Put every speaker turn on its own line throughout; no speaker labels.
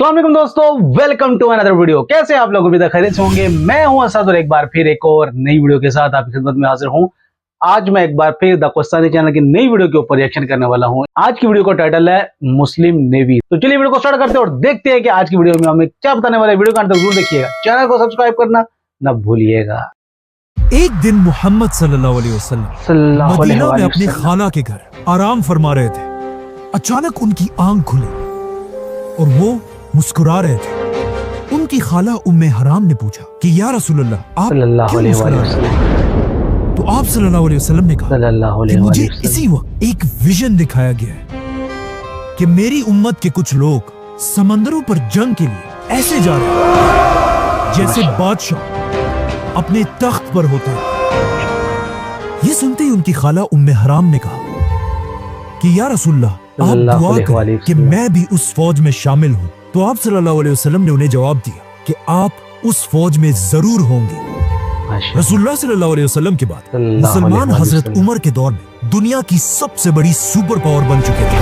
अस्सलाम वालेकुम दोस्तों, वेलकम टू अनदर वीडियो। कैसे आप लोग? उम्मीद खैरियत से होंगे। मैं हूं असद और एक बार फिर एक और नई वीडियो के साथ आपकी खिदमत में हाजिर हूं। आज मैं एक बार फिर द कोस्तानी चैनल की नई वीडियो के ऊपर रिएक्शन करने वाला हूं। आज की वीडियो का टाइटल है मुस्लिम नेवी। तो चलिए वीडियो को स्टार्ट करते हैं और देखते हैं कि आज की वीडियो में हमें क्या बताने वाले। वीडियो का अंत तक जरूर देखिएगा, चैनल को सब्सक्राइब करना न भूलिएगा।
एक दिन मोहम्मद सल्लल्लाहु अलैहि वसल्लम मदीना में अपनी खाला के घर आराम फरमा रहे थे। अचानक उनकी आंख खुली और वो मुस्कुरा रहे थे। उनकी खाला उम्मे हराम ने पूछा कि या रसूलल्लाह, आप क्यों मुस्कुरा रहे हैं? तो आप सल्लल्लाहु अलैहि वसल्लम ने कहा कि मुझे इसी वक्त एक विजन दिखाया गया है कि मेरी उम्मत के कुछ लोग समंदरों पर जंग के लिए ऐसे जा रहे हैं जैसे बादशाह अपने तख्त पर होते हैं। ये सुनते ही उनकी खाला उम्मे हराम ने कहा कि या रसूलल्लाह, आप दुआ करें कि मैं भी उस फौज में शामिल हूँ। तो आप सल्लल्लाहु अलैहि वसल्लम ने उन्हें जवाब दिया कि आप उस फौज में जरूर होंगे। रसूलुल्लाह सल्लल्लाहु अलैहि वसल्लम के बाद मुसलमान हजरत उमर के दौर में दुनिया की सबसे बड़ी सुपर पावर बन चुके थे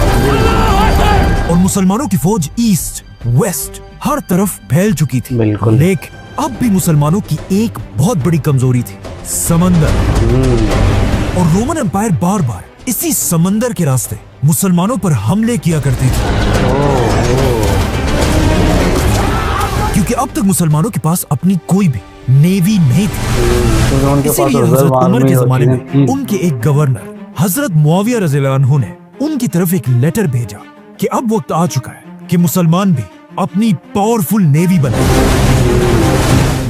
और मुसलमानों की फौज ईस्ट वेस्ट हर तरफ फैल चुकी थी। लेकिन अब भी मुसलमानों की एक बहुत बड़ी कमजोरी थी, समंदर। और रोमन एम्पायर बार बार इसी समंदर के रास्ते मुसलमानों पर हमले किया करती थी, क्योंकि अब तक मुसलमानों के पास अपनी कोई भी नेवी नहीं थी। इसीलिए हजरत उमर के जमाने में उनके एक गवर्नर हजरत मुआविया रज़ियल्लाहु अन्हु ने उनकी तरफ एक लेटर भेजा कि अब वक्त आ चुका है कि मुसलमान भी अपनी पावरफुल नेवी बनाए।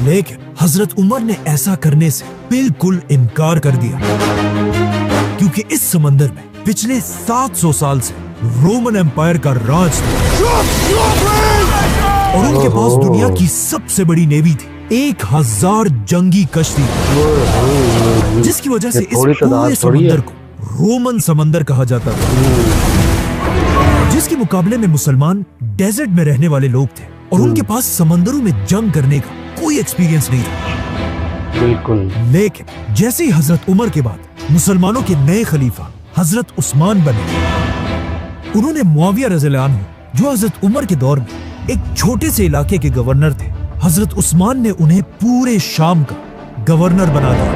लेकिन हजरत उमर ने ऐसा करने से बिल्कुल इनकार कर दिया, क्योंकि इस समंदर में पिछले 700 साल से रोमन एम्पायर का राज था और उनके पास दुनिया की सबसे बड़ी नेवी थी, 1000 जंगी कश्ती, जिसकी वजह से इस पूरे समंदर को रोमन समंदर कहा जाता था। जिसके मुकाबले में मुसलमान डेजर्ट में रहने वाले लोग थे और उनके पास समंदरों में जंग करने का कोई एक्सपीरियंस नहीं था।
बिल्कुल।
लेकिन जैसे ही हजरत उमर के बाद मुसलमानों के नए खलीफा हजरत उस्मान बने, उन्होंने मुआविया रज़ियल्लाहु अन्हु, जो हजरत उमर के दौर में एक छोटे से इलाके के गवर्नर थे, हजरत उस्मान ने उन्हें पूरे शाम का गवर्नर बना दिया।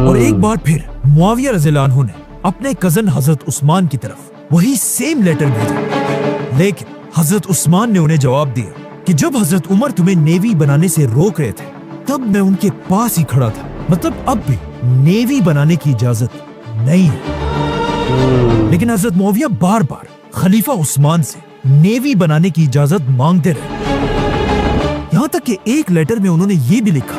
और एक बार फिर मुआविया रज़ियल्लाहु अन्हु ने अपने कजन हजरत उस्मान की तरफ वही सेम लेटर भेजा। लेकिन हजरत उस्मान ने उन्हें जवाब दिया कि जब हजरत उमर तुम्हें नेवी बनाने से रोक रहे थे, तब मैं उनके पास ही खड़ा था। मतलब अब भी नेवी बनाने की इजाजत नहीं है। लेकिन हजरत मुआविया बार बार खलीफा उस्मान से नेवी बनाने की इजाजत मांगते रहे। यहाँ तक कि एक लेटर में उन्होंने ये भी लिखा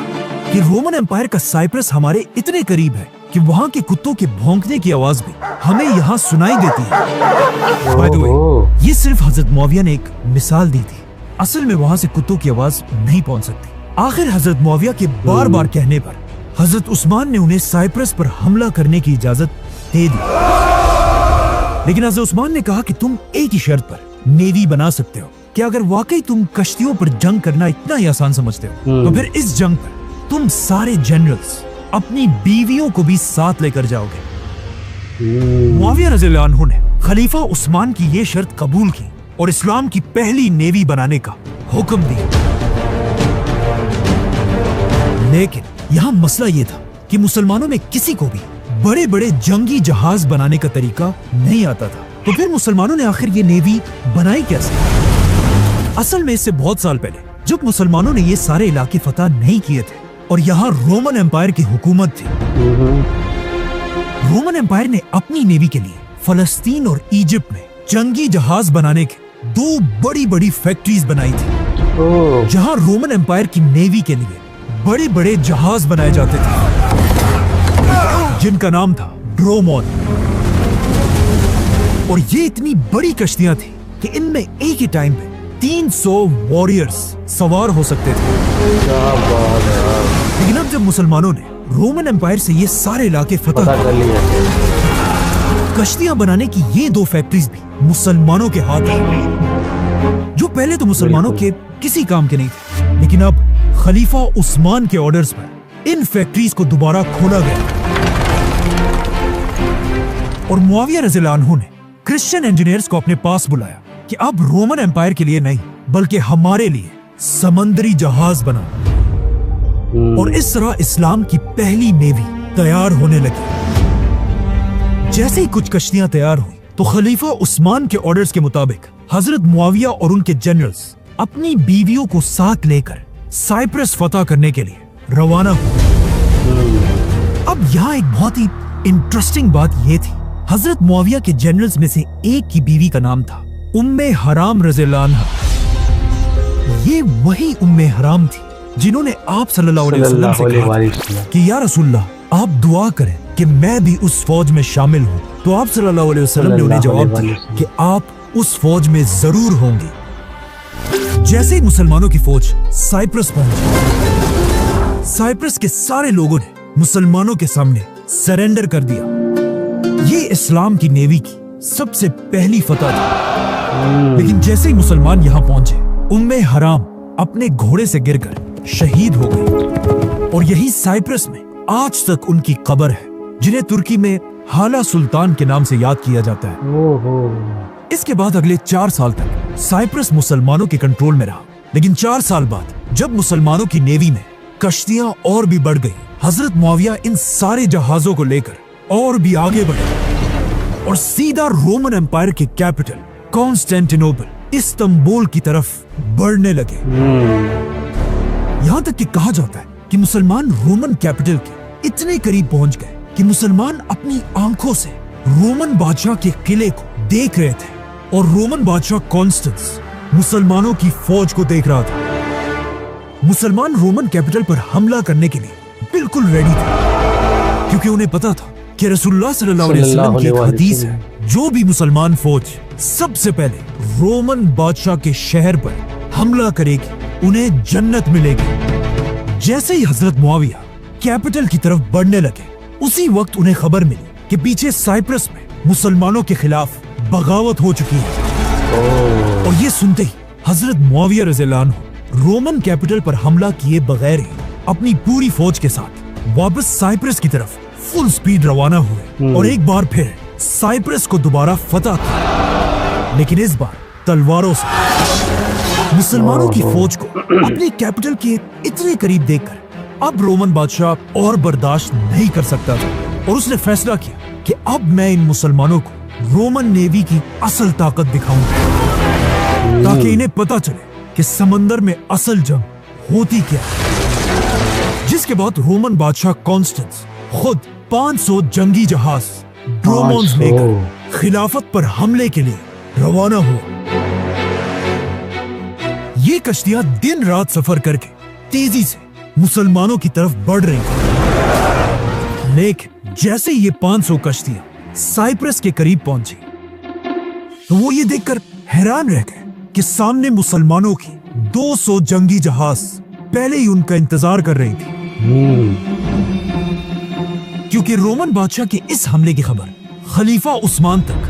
कि रोमन एम्पायर का साइप्रस हमारे इतने करीब है कि वहाँ के कुत्तों के भौंकने की आवाज भी हमें यहाँ सुनाई देती है। बाय द वे, ये सिर्फ हजरत मुआविया ने एक मिसाल दी थी, असल में वहाँ से कुत्तों की आवाज नहीं पहुँच सकती। आखिर हजरत मुआविया के बार बार कहने पर हजरत उस्मान ने उन्हें साइप्रस पर हमला करने की इजाजत दे दी। लेकिन हजरत उस्मान ने कहा कि तुम एक ही शर्त पर नेवी बना सकते हो कि अगर वाकई तुम कश्तियों पर जंग करना इतना ही आसान समझते हो, तो फिर इस जंग पर तुम सारे जनरल्स अपनी बीवियों को भी साथ लेकर जाओगे। मुआविया रज़ियल्लाहु अन्हु ने खलीफा उस्मान की ये शर्त कबूल की और इस्लाम की पहली नेवी बनाने का हुक्म दिया। लेकिन यहाँ मसला ये था कि मुसलमानों में किसी को भी बड़े बड़े जंगी जहाज बनाने का तरीका नहीं आता था। तो फिर मुसलमानों ने आखिर ये नेवी बनाई कैसे? असल में इससे बहुत साल पहले, जब मुसलमानों ने ये सारे इलाके फतह नहीं किए थे और यहाँ रोमन एम्पायर की हुकूमत थी, रोमन एम्पायर ने अपनी नेवी के लिए फलस्तीन और इजिप्ट में जंगी जहाज बनाने के 2 बड़ी बड़ी फैक्ट्रीज बनाई थी, जहाँ रोमन एम्पायर की नेवी के लिए बड़े बड़े जहाज बनाए जाते थे, जिनका नाम था ड्रोमोन। और ये इतनी बड़ी कश्तियां थी कि इनमें एक ही टाइम पे 300 वॉरियर्स सवार हो सकते थे। लेकिन अब जब मुसलमानों ने रोमन एम्पायर से ये सारे इलाके फतह कर लिए, कश्तियां बनाने की ये 2 फैक्ट्रीज भी मुसलमानों के हाथ में, जो पहले तो मुसलमानों के किसी काम के नहीं थे। लेकिन अब खलीफा उस्मान के ऑर्डर्स पर इन फैक्ट्रीज को दोबारा खोला गया और मुआविया रज़ियल्लाहु अन्हु ने क्रिश्चियन इंजीनियर्स को अपने पास बुलाया कि अब रोमन एम्पायर के लिए नहीं बल्कि हमारे लिए समंदरी जहाज बना। और इस तरह इस्लाम की पहली नेवी तैयार होने लगी। जैसे ही कुछ कश्तियां तैयार हुई तो खलीफा उस्मान के ऑर्डर्स के मुताबिक हजरत मुआविया और उनके जनरल्स अपनी बीवियों को साथ लेकर साइप्रस फतह करने के लिए रवाना हुए। अब यहाँ एक बहुत ही इंटरेस्टिंग बात यह थी, हजरत मुआविया के जनरल्स में से एक की बीवी का नाम था उम्मे हराम रज़ियल्लाहु अन्हा। ये वही उम्मे हराम थी जिन्होंने आप सल्लल्लाहु अलैहि वसल्लम से कहा कि या रसूलल्लाह आप दुआ करें कि मैं भी उस फौज में शामिल हूँ। तो आप सल्लल्लाहु अलैहि वसल्लम ने उन्हें जवाब दिया कि आप उस फौज में जरूर होंगे। जैसे ही मुसलमानों की फौज साइप्रस पहुंची, साइप्रस के सारे लोगों ने मुसलमानों के सामने सरेंडर कर दिया। ये इस्लाम की नेवी की सबसे पहली फतह थी। लेकिन जैसे ही मुसलमान यहाँ पहुंचे, उम्मे हराम अपने घोड़े से गिरकर शहीद हो गई और यही साइप्रस में आज तक उनकी कब्र है, जिन्हें तुर्की में हाला सुल्तान के नाम से याद किया जाता है। इसके बाद अगले 4 साल तक साइप्रस मुसलमानों के कंट्रोल में रहा। लेकिन 4 साल बाद जब मुसलमानों की नेवी में कश्तियां और भी बढ़ गई, हजरत मुआविया इन सारे जहाजों को लेकर और भी आगे बढ़े और सीधा रोमन एम्पायर के कैपिटल कॉन्स्टेंटिनोपल इस्तांबुल की तरफ बढ़ने लगे। यहाँ तक कि कहा जाता है कि मुसलमान रोमन कैपिटल के इतने करीब पहुंच गए कि मुसलमान अपनी आंखों से रोमन बादशाह के किले को देख रहे थे और रोमन बादशाह कॉन्स्टेंस मुसलमानों की फौज को देख रहा था। मुसलमान रोमन कैपिटल पर हमला करने के लिए बिल्कुल रेडी थे, क्योंकि उन्हें पता था कि रसूलुल्लाह सल्लल्लाहु अलैहि वसल्लम की एक हदीस है, जो भी मुसलमान फौज सबसे पहले रोमन बादशाह के शहर पर हमला करेगी उन्हें जन्नत मिलेगी। जैसे ही हजरत मुआविया कैपिटल की तरफ बढ़ने लगे, उसी वक्त उन्हें खबर मिली कि पीछे साइप्रस में मुसलमानों के खिलाफ बगावत हो चुकी है। और ये सुनते ही हजरत मुआविया रज़ियल्लाहु अन्हु रोमन कैपिटल पर हमला किए बगैर ही अपनी पूरी फौज के साथ वापस साइप्रस की तरफ फुल स्पीड रवाना हुए और एक बार फिर साइप्रस को दोबारा फतह किया, लेकिन इस बार तलवारों से। मुसलमानों की फौज को अपने कैपिटल के इतने करीब देखकर अब रोमन बादशाह और बर्दाश्त नहीं कर सकता था और उसने फैसला किया कि अब मैं इन मुसलमानों को रोमन नेवी की असल ताकत दिखाऊंगा, ताकि इन्हें पता चले कि समंदर में असल जंग होती क्या है। जिसके बाद रोमन बादशाह कॉन्स्टेंस खुद 500 जंगी जहाज ड्रोमोन्स लेकर खिलाफत पर हमले के लिए रवाना हुआ। ये कश्तियां दिन रात सफर करके तेजी से मुसलमानों की तरफ बढ़ रही थी। लेकिन जैसे ये 500 कश्तियां साइप्रस के करीब पहुंची, तो वो ये देखकर हैरान रह गए कि सामने मुसलमानों की 200 जंगी जहाज पहले ही उनका इंतजार कर रही थी। क्योंकि रोमन बादशाह के इस हमले की खबर खलीफा उस्मान तक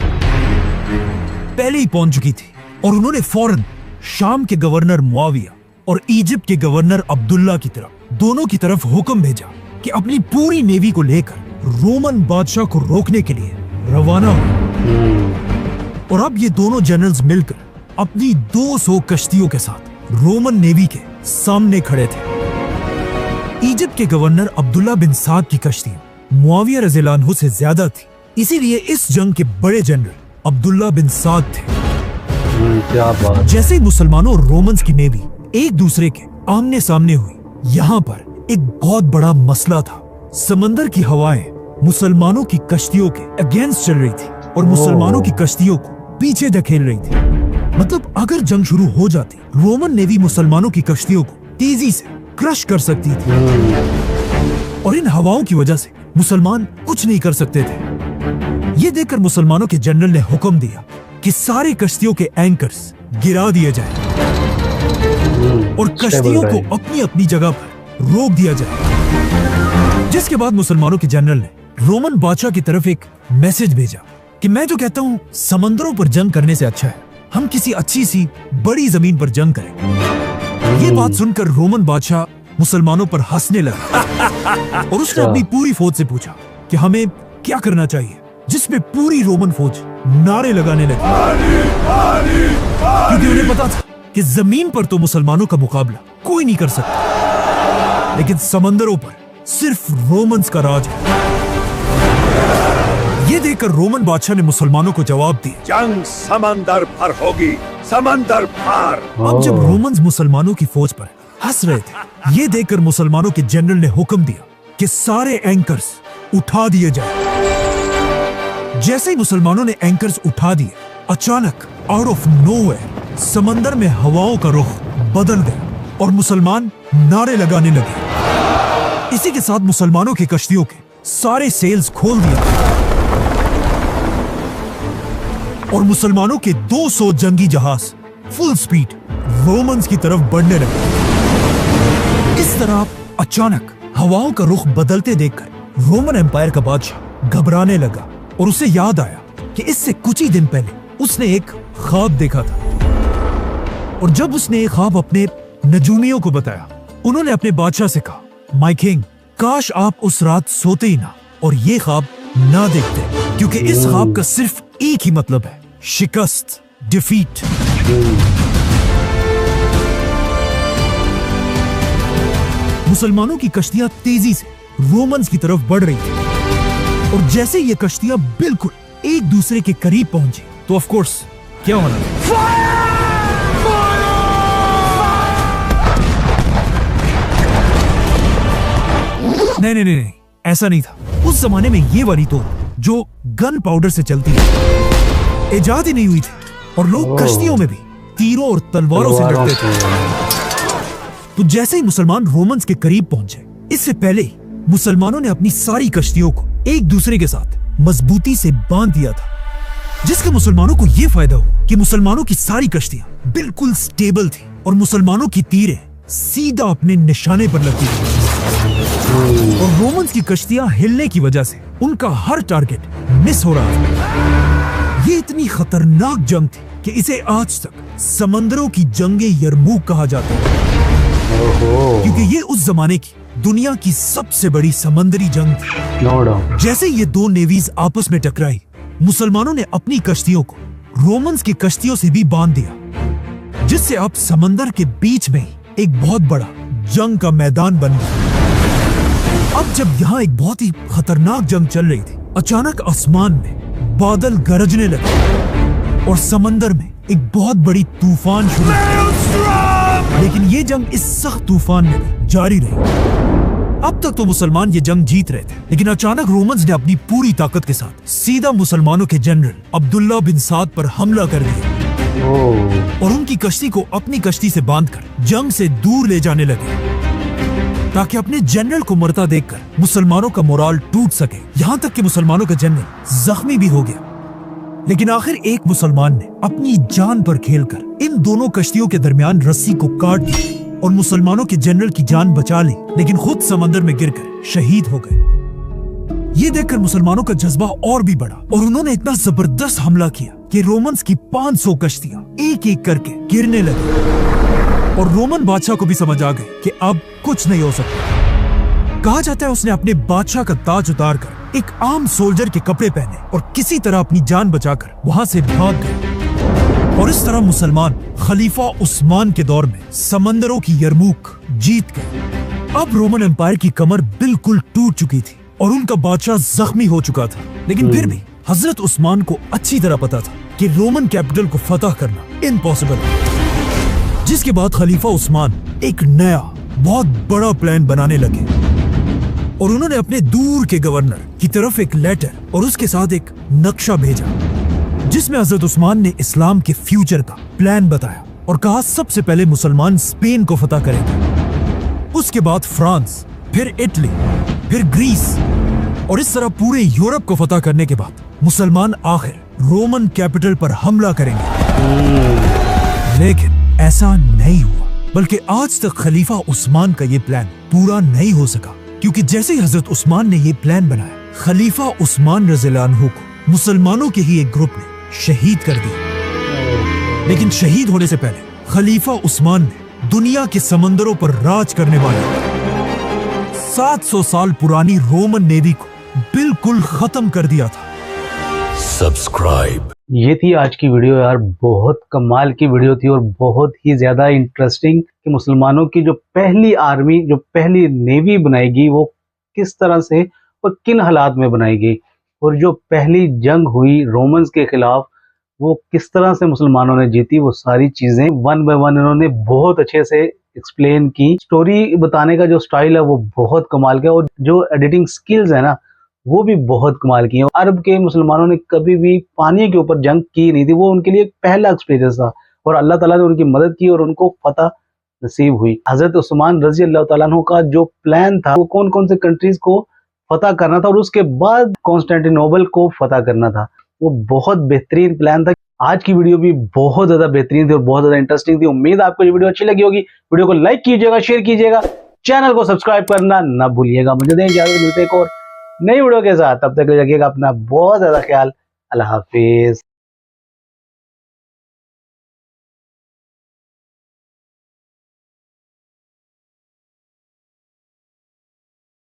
पहले ही पहुंच चुकी थी और उन्होंने फौरन शाम के गवर्नर मुआविया और इजिप्ट के गवर्नर अब्दुल्ला की तरफ दोनों की तरफ हुक्म भेजा कि अपनी पूरी नेवी को लेकर रोमन बादशाह को रोकने के लिए रवाना हो। और अब ये दोनों जनरल्स मिलकर अपनी 200 कश्तियों के साथ रोमन नेवी के सामने खड़े थे। इजिप्ट के गवर्नर अब्दुल्ला बिन साद की कश्तियां मुआविया रज़ियल्लाहु अन्हु से ज्यादा थी, इसीलिए इस जंग के बड़े जनरल अब्दुल्ला बिन साद थे।
क्या बात।
जैसे ही मुसलमानों और रोमन्स की नेवी एक दूसरे के आमने सामने हुई, यहाँ पर एक बहुत बड़ा मसला था। समंदर की हवाएं मुसलमानों की कश्तियों के अगेंस्ट चल रही थी और मुसलमानों की कश्तियों को पीछे धकेल रही थी। मतलब अगर जंग शुरू हो जाती, रोमन नेवी मुसलमानों की कश्तियों को तेजी से क्रश कर सकती थी और इन हवाओं की वजह से मुसलमान कुछ नहीं कर सकते थे। ये देखकर मुसलमानों के जनरल ने हुक्म दिया कि सारे कश्तियों के एंकर्स गिरा दिए जाएं और कश्तियों को अपनी अपनी जगह पर रोक दिया जाए। जिसके बाद मुसलमानों के जनरल ने रोमन बादशाह की तरफ एक मैसेज भेजा कि मैं जो कहता हूँ, समंदरों पर जंग करने से अच्छा है हम किसी अच्छी सी बड़ी जमीन पर जंग करें। ये बात सुनकर रोमन बादशाह मुसलमानों पर हंसने लगा और उसने अपनी पूरी फौज से पूछा कि हमें क्या करना चाहिए, जिसमें पूरी रोमन फौज नारे लगाने लगी, क्योंकि उन्हें पता था कि जमीन पर तो मुसलमानों का मुकाबला कोई नहीं कर सकता, लेकिन समंदरों पर सिर्फ रोमन्स का राज है। ये देखकर रोमन बादशाह ने मुसलमानों को जवाब दिया,
जंग समंदर पर होगी, समंदर पार।
अब जब रोमन्स मुसलमानों की फौज पर हंस रहे थे, ये देखकर मुसलमानों के जनरल ने हुक्म दिया कि सारे एंकर्स उठा दिए जाए। जैसे ही मुसलमानों ने एंकर्स उठा दिए, अचानक आउट ऑफ नोवेयर समंदर में हवाओं का रुख बदल गया और मुसलमान नारे लगाने लगे। इसी के साथ मुसलमानों की कश्तियों के सारे सेल्स खोल दिए और मुसलमानों के 200 जंगी जहाज फुल स्पीड रोमन्स की तरफ बढ़ने लगे। इस तरह अचानक हवाओं का रुख बदलते देखकर रोमन एम्पायर का बादशाह घबराने लगा और उसे याद आया कि इससे कुछ ही दिन पहले उसने एक ख्वाब देखा था। और जब उसने एक ख्वाब अपने नजूमियों को बताया, उन्होंने अपने बादशाह से कहा, माय किंग, काश आप उस रात सोते ही ना और ये ख्वाब ना देखते, क्योंकि इस ख्वाब का सिर्फ एक ही मतलब है, शिकस्त, डिफीट। मुसलमानों की कश्तियां तेजी से रोमन्स की तरफ बढ़ रही थी और जैसे ये कश्तियां बिल्कुल एक दूसरे के करीब पहुंची तो ऑफ कोर्स क्या होना था? नहीं, ऐसा नहीं था। उस जमाने में ये वाली तोप जो गन पाउडर से चलती है इजाद ही नहीं हुई थी और लोग कश्तियों में भी तीरों और तलवारों से लड़ते थे। तो जैसे ही मुसलमान रोमन्स के करीब पहुंचे, इससे पहले मुसलमानों ने अपनी सारी कश्तियों को एक दूसरे के साथ मजबूती से बांध दिया था, जिसका मुसलमानों को यह फायदा हुआ कि मुसलमानों की सारी कश्तियां बिल्कुल स्टेबल थी और मुसलमानों की तीरें सीधा अपने निशाने पर लगती थी। और रोमन्स की कश्तियां हिलने की वजह से उनका हर टारगेट मिस हो रहा था। ये इतनी खतरनाक जंग थी कि इसे आज तक समंदरों की जंगे यरमूक कहा जाता है, क्योंकि ये उस जमाने की दुनिया की सबसे बड़ी समंदरी जंग थी। जैसे ये दो नेवीज आपस में टकराई, मुसलमानों ने अपनी कश्तियों को रोमन्स की कश्तियों से भी बांध दिया, जिससे अब समंदर के बीच में ही एक बहुत बड़ा जंग का मैदान बन गया। अब जब यहाँ एक बहुत ही खतरनाक जंग चल रही थी, अचानक आसमान में बादल गरजने लगे और समंदर में एक बहुत बड़ी तूफान शुरू हुई। लेकिन ये जंग इस सख्त तूफान में जारी रही। अब तक तो मुसलमान ये जंग जीत रहे थे, लेकिन अचानक रोमन्स ने अपनी पूरी ताकत के साथ सीधा मुसलमानों के जनरल अब्दुल्ला बिन साद पर हमला कर दिया और उनकी कश्ती को अपनी कश्ती से बांधकर जंग से दूर ले जाने लगे, ताकि अपने जनरल को मरता देखकर मुसलमानों का मोराल टूट सके। यहाँ तक कि मुसलमानों का जनरल जख्मी भी हो गया। लेकिन आखिर एक मुसलमान ने अपनी जान पर खेलकर इन दोनों कश्तियों के दरमियान रस्सी को काट दी और मुसलमानों के जनरल की जान बचा ली, लेकिन खुद समंदर में गिरकर शहीद हो गए। ये देखकर मुसलमानों का जज्बा और भी बढ़ा और उन्होंने इतना जबरदस्त हमला किया कि रोमन्स की 500 कश्तियां एक एक करके गिरने लगी और रोमन बादशाह को भी समझ आ गए कि अब कुछ नहीं हो सकता। कहा जाता है उसने अपने बादशाह का ताज उतार कर एक आम सोल्जर के कपड़े पहने और किसी तरह अपनी जान बचाकर वहां से भाग गए। और इस तरह मुसलमान खलीफा उस्मान के दौर में समंदरों की यरमूक जीत गए। अब रोमन एम्पायर की कमर बिल्कुल टूट चुकी थी और उनका बादशाह जख्मी हो चुका था, लेकिन फिर भी हजरत उस्मान को अच्छी तरह पता था कि रोमन कैपिटल को फतह करना इम्पॉसिबल है। जिसके बाद खलीफा उस्मान एक नया बहुत बड़ा प्लान बनाने लगे और उन्होंने अपने दूर के गवर्नर की तरफ एक लेटर और उसके साथ एक नक्शा भेजा, जिसमें हजरत उस्मान ने इस्लाम के फ्यूचर का प्लान बताया और कहा सबसे पहले मुसलमान स्पेन को फतह करेंगे, उसके बाद फ्रांस, फिर इटली, फिर ग्रीस और इस तरह पूरे यूरोप को फतह करने के बाद मुसलमान आखिर रोमन कैपिटल पर हमला करेंगे। लेकिन ऐसा नहीं हुआ, बल्कि आज तक खलीफा उस्मान का ये प्लान पूरा नहीं हो सका, क्योंकि जैसे ही हजरत उस्मान ने ये प्लान बनाया, खलीफा उस्मान रज़ियल्लाहु अन्हु को मुसलमानों के ही एक ग्रुप ने शहीद कर दिया। लेकिन शहीद होने से पहले खलीफा उस्मान ने दुनिया के समंदरों पर राज करने वाले 700 साल पुरानी रोमन नेवी को बिल्कुल खत्म कर दिया था।
subscribe.
ये थी आज की वीडियो यार, बहुत कमाल की वीडियो थी और बहुत ही ज्यादा इंटरेस्टिंग कि मुसलमानों की जो पहली आर्मी, जो पहली नेवी बनाएगी वो किस तरह से और किन हालात में बनाएगी, और जो पहली जंग हुई रोमन्स के खिलाफ वो किस तरह से मुसलमानों ने जीती, वो सारी चीजें वन बाय वन इन्होंने बहुत अच्छे से एक्सप्लेन की। स्टोरी बताने का जो स्टाइल है वो बहुत कमाल का, और जो एडिटिंग स्किल्स है ना वो भी बहुत कमाल की है। अरब के मुसलमानों ने कभी भी पानी के ऊपर जंग की नहीं थी, वो उनके लिए पहला एक्सपीरियंस था और अल्लाह ताला ने उनकी मदद की और उनको फतह नसीब हुई। हजरत उस्मान रजी अल्लाह ताला अन्हु का जो प्लान था वो कौन कौन से कंट्रीज को फतह करना था और उसके बाद कॉन्स्टेंटिनोपल को फतह करना था, वो बहुत बेहतरीन प्लान था। आज की वीडियो भी बहुत ज्यादा बेहतरीन थी और बहुत ज्यादा इंटरेस्टिंग थी। उम्मीद है आपको ये वीडियो अच्छी लगी होगी। वीडियो को लाइक कीजिएगा, शेयर कीजिएगा, चैनल को सब्सक्राइब करना ना भूलिएगा। मुझे दें इजाजत, मिलते हैं एक और नई वीडियो के साथ। तब तक रखिएगा अपना बहुत ज्यादा ख्याल। अल्लाह हाफिज।